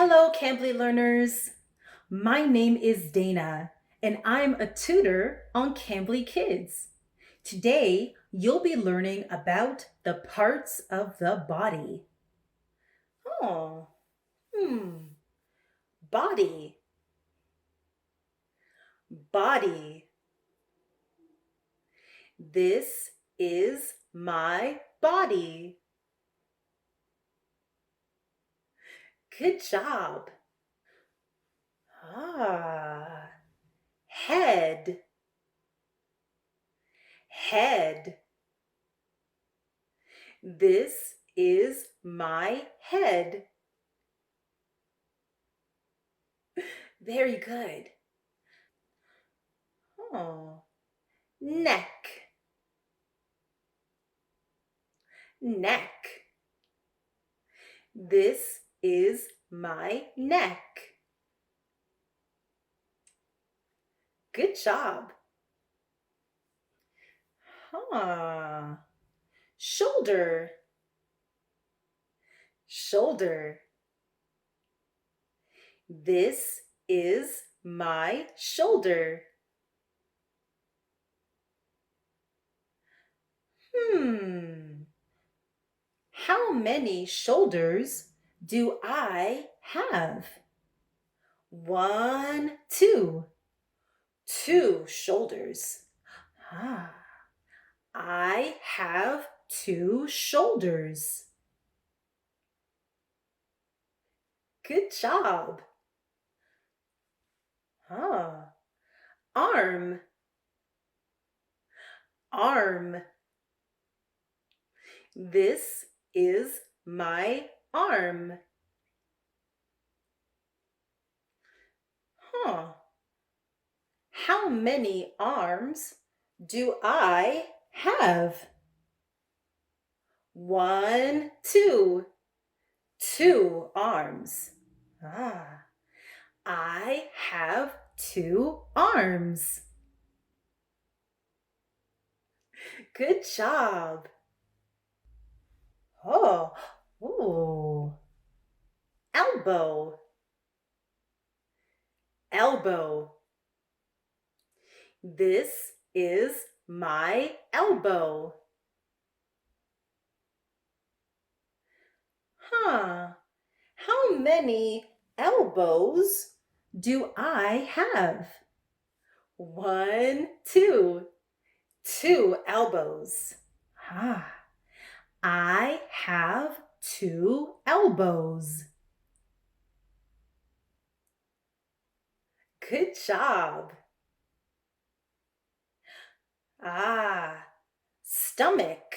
Hello, Cambly learners. My name is Dana, and I'm a tutor on Cambly Kids. Today, you'll be learning about the parts of the body. Oh, hmm. Body, body. This is my body. Good job. Ah, head, head. This is my head. Very good. Oh, neck, neck. This is my neck. Good job. Huh. Shoulder, shoulder. This is my shoulder. Hmm. How many shoulders do I have? One, two. Two shoulders. Ah, I have two shoulders. Good job. Ah, arm, arm. This is my arm. Huh. How many arms do I have? One, two. Two arms. Ah, I have two arms. Good job. Oh, ooh. Elbow, elbow. This is my elbow. Huh. How many elbows do I have? One, two. Two elbows. Ah, I have two elbows. Good job. Ah, stomach,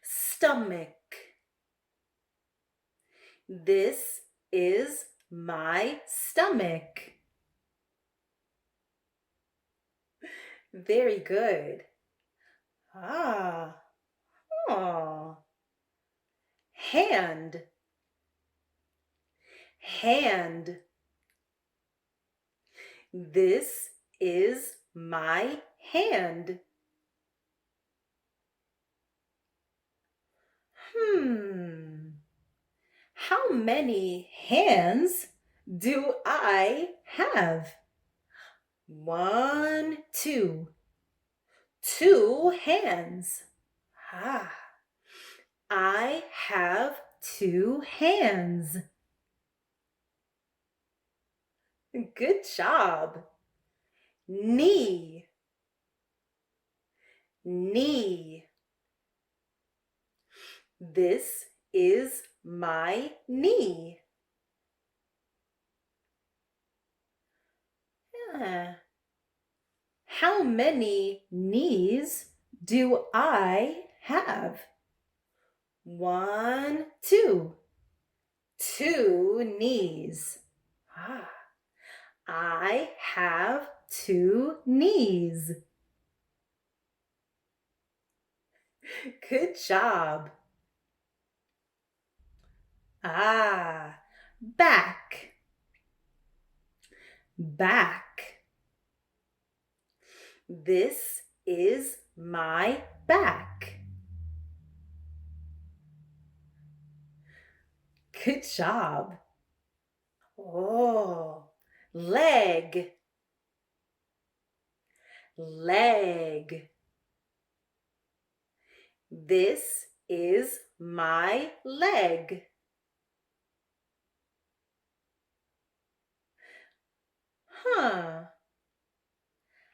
stomach. This is my stomach. Very good. Ah, oh. Hand, hand. This is my hand. Hmm. How many hands do I have? One, two. Two hands. Ah, I have two hands. Good job. Knee, knee. This is my knee. Yeah. How many knees do I have? One, two. Two knees. Ah, I have two knees. Good job. Ah, back, back. This is my back. Good job. Oh, leg, leg. This is my leg. Huh.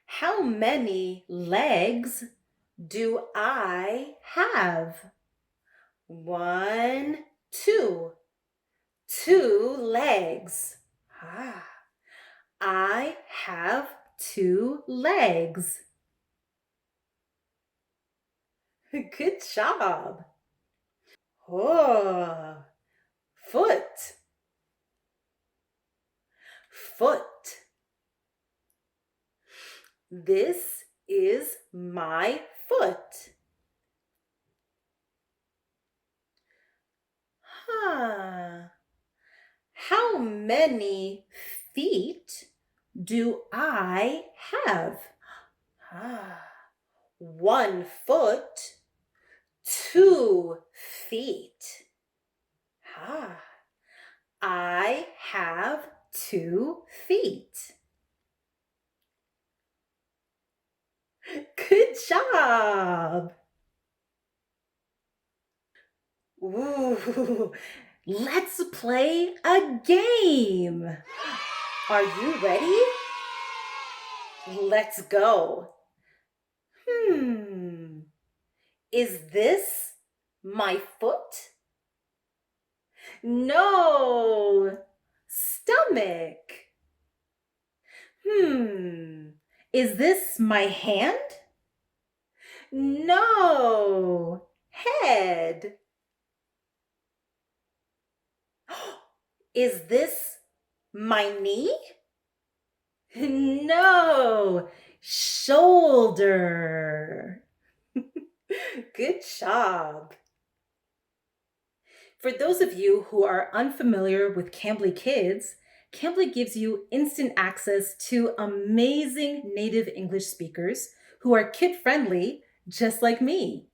How many legs do I have? One, two. Two legs. Ah, I have two legs. Good job. Oh, foot, foot. This is my foot. Huh. How many feet do I have? Ah, 1 foot, 2 feet. Ah, I have 2 feet. Good job. Ooh, let's play a game. Are you ready? Let's go. Hmm. Is this my foot? No. Stomach. Hmm. Is this my hand? No. Head. Is this my knee? No. Shoulder. Good job. For those of you who are unfamiliar with Cambly Kids, Cambly gives you instant access to amazing native English speakers who are kid friendly, just like me.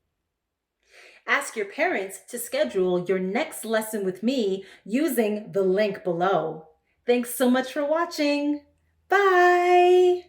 Ask your parents to schedule your next lesson with me using the link below. Thanks so much for watching. Bye.